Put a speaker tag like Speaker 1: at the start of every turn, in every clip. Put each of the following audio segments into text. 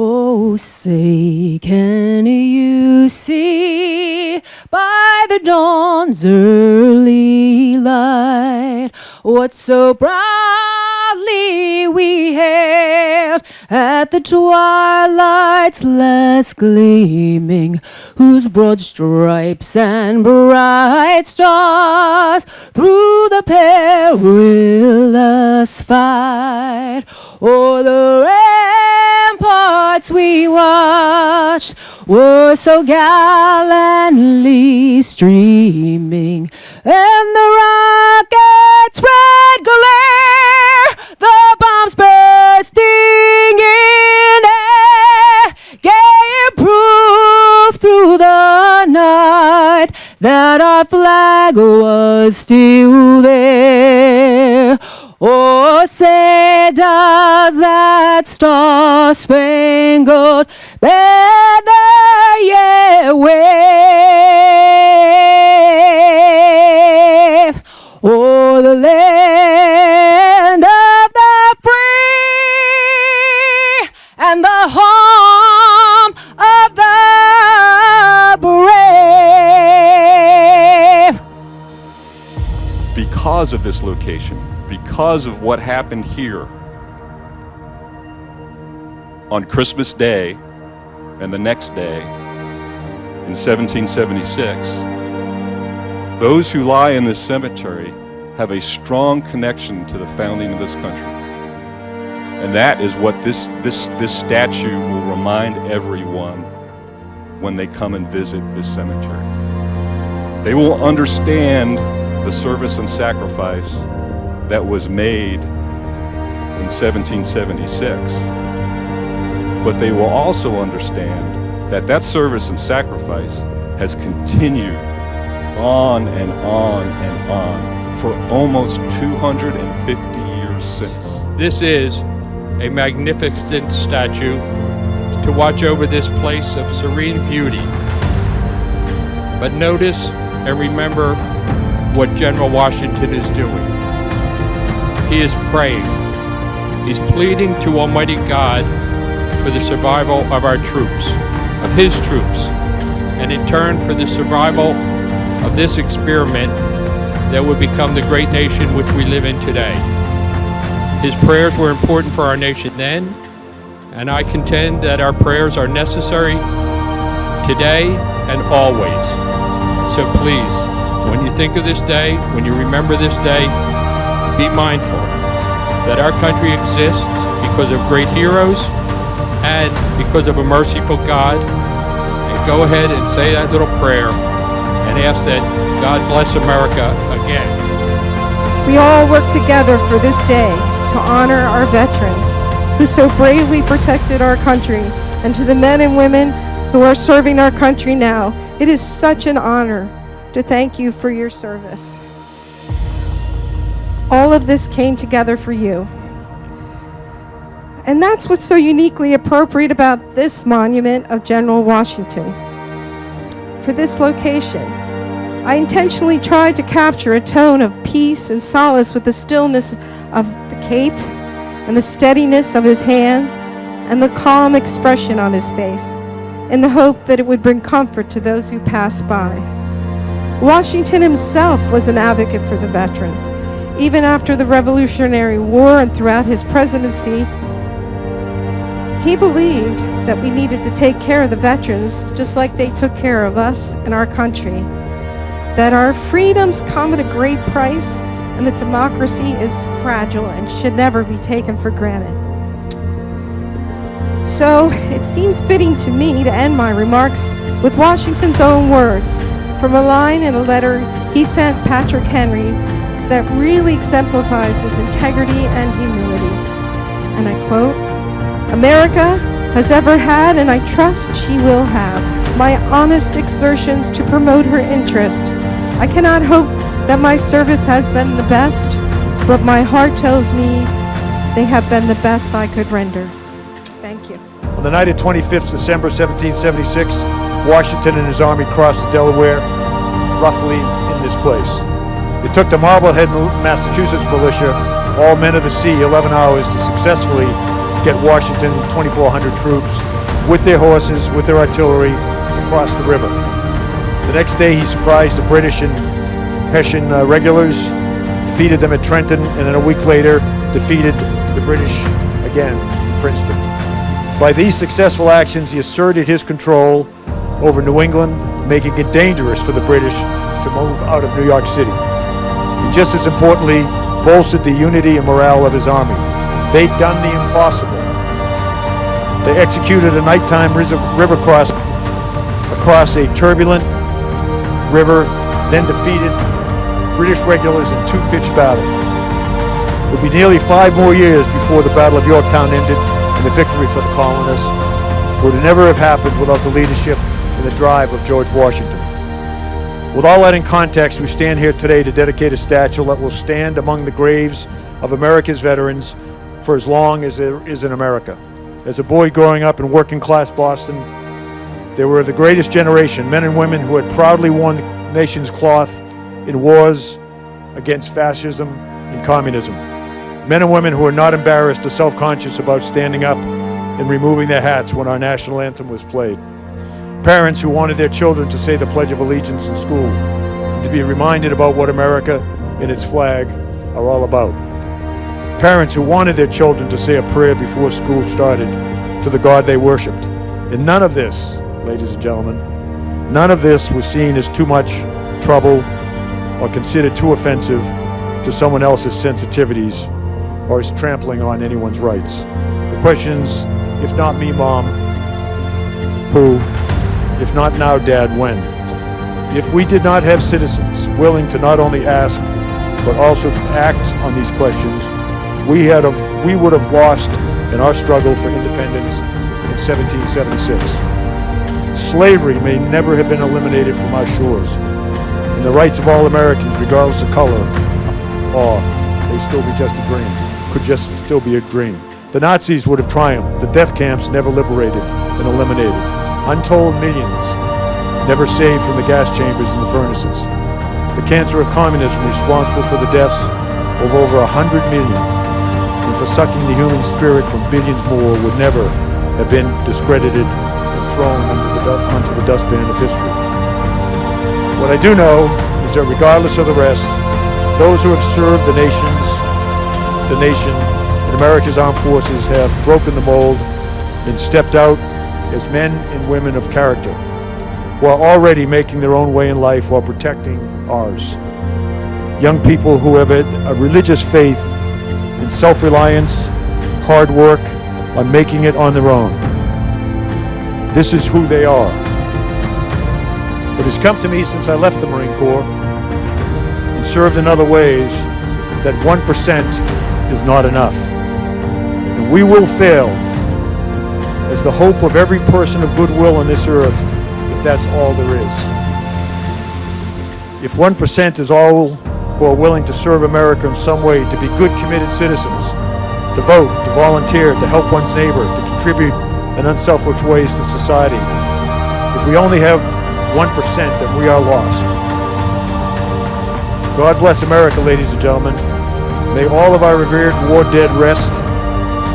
Speaker 1: Oh, say, can you see by the dawn's early light what so proudly we hailed at the twilight's last gleaming, whose broad stripes and bright stars through the perilous fight o'er the ramparts we watched were so gallantly streaming, and the rocket's red glare, the bombs bursting in air, gave proof through the night that our flag was still there. Oh, say does that star-spangled banner yet wave o'er the land of the free and the home of the brave?
Speaker 2: Because of this location, because of what happened here on Christmas Day and the next day in 1776, those who lie in this cemetery have a strong connection to the founding of this country. And that is what this statue will remind everyone when they come and visit this cemetery. They will understand the service and sacrifice that was made in 1776. But they will also understand that that service and sacrifice has continued on and on and on for almost 250 years since.
Speaker 3: This is a magnificent statue to watch over this place of serene beauty. But notice and remember what General Washington is doing. He is praying. He's pleading to Almighty God for the survival of our troops, of his troops, and in turn for the survival of this experiment that would become the great nation which we live in today. His prayers were important for our nation then, and I contend that our prayers are necessary today and always. So please, when you think of this day, when you remember this day, be mindful that our country exists because of great heroes and because of a merciful God. And go ahead and say that little prayer and ask that God bless America again.
Speaker 4: We all work together for this day to honor our veterans who so bravely protected our country, and to the men and women who are serving our country now. It is such an honor to thank you for your service. All of this came together for you. And that's what's so uniquely appropriate about this monument of General Washington. For this location, I intentionally tried to capture a tone of peace and solace with the stillness of the cape and the steadiness of his hands and the calm expression on his face, in the hope that it would bring comfort to those who pass by. Washington himself was an advocate for the veterans. Even after the Revolutionary War and throughout his presidency, he believed that we needed to take care of the veterans just like they took care of us and our country, that our freedoms come at a great price, and that democracy is fragile and should never be taken for granted. So it seems fitting to me to end my remarks with Washington's own words from a line in a letter he sent Patrick Henry that really exemplifies his integrity and humility. And I quote, "America has ever had, and I trust she will have, my honest exertions to promote her interest. I cannot hope that my service has been the best, but my heart tells me they have been the best I could render." Thank you.
Speaker 5: On the night of 25th December 1776, Washington and his army crossed the Delaware, roughly in this place. It took the Marblehead, Massachusetts militia, all men of the sea, 11 hours to successfully get Washington 2,400 troops with their horses, with their artillery, across the river. The next day he surprised the British and Hessian regulars, defeated them at Trenton, and then a week later defeated the British again in Princeton. By these successful actions, he asserted his control over New England, making it dangerous for the British to move out of New York City. And just as importantly, bolstered the unity and morale of his army. They'd done the impossible. They executed a nighttime river crossing across a turbulent river, then defeated British regulars in two pitched battles. It would be nearly 5 more years before the Battle of Yorktown ended and the victory for the colonists would never have happened without the leadership and the drive of George Washington. With all that in context, we stand here today to dedicate a statue that will stand among the graves of America's veterans for as long as there is in America. As a boy growing up in working-class Boston, they were the greatest generation, men and women who had proudly worn the nation's cloth in wars against fascism and communism. Men and women who were not embarrassed or self-conscious about standing up and removing their hats when our national anthem was played. Parents who wanted their children to say the Pledge of Allegiance in school and to be reminded about what America and its flag are all about. Parents who wanted their children to say a prayer before school started to the God they worshiped. And none of this, ladies and gentlemen, none of this was seen as too much trouble or considered too offensive to someone else's sensitivities or as trampling on anyone's rights. The questions, if not me, Mom, who? If not now, Dad, when? If we did not have citizens willing to not only ask, but also to act on these questions, we would have lost in our struggle for independence in 1776. Slavery may never have been eliminated from our shores, and the rights of all Americans, regardless of color, may still be just a dream, could just still be a dream. The Nazis would have triumphed, the death camps never liberated and eliminated. Untold millions never saved from the gas chambers and the furnaces. The cancer of communism responsible for the deaths of over 100 million and for sucking the human spirit from billions more would never have been discredited and thrown onto the dustpan of history. What I do know is that regardless of the rest, those who have served the nation and America's armed forces have broken the mold and stepped out as men and women of character, who are already making their own way in life while protecting ours. Young people who have a religious faith in self-reliance, hard work, on making it on their own. This is who they are. It has come to me since I left the Marine Corps and served in other ways that 1% is not enough. And we will fail as the hope of every person of goodwill on this earth, if that's all there is. If 1% is all who are willing to serve America in some way, to be good, committed citizens, to vote, to volunteer, to help one's neighbor, to contribute in unselfish ways to society, if we only have 1%, then we are lost. God bless America, ladies and gentlemen. May all of our revered war dead rest.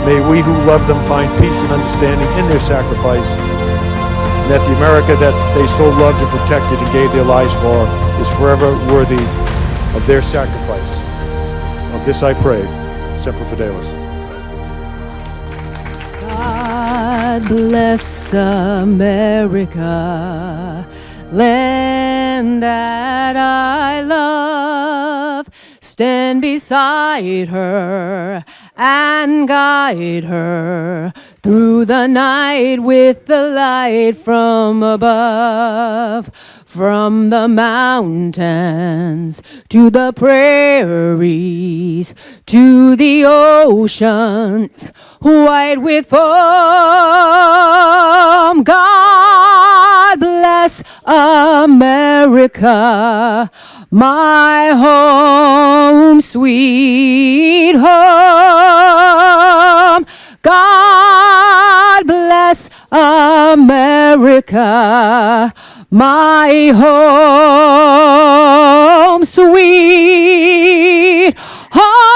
Speaker 5: May we who love them find peace and understanding in their sacrifice, and that the America that they so loved and protected and gave their lives for is forever worthy of their sacrifice. Of this I pray, Semper Fidelis.
Speaker 1: God bless America, land that I love. Stand beside her and guide her through the night with the light from above. From the mountains to the prairies to the oceans white with foam. God bless America, my home, sweet home. God bless America, my home, sweet home.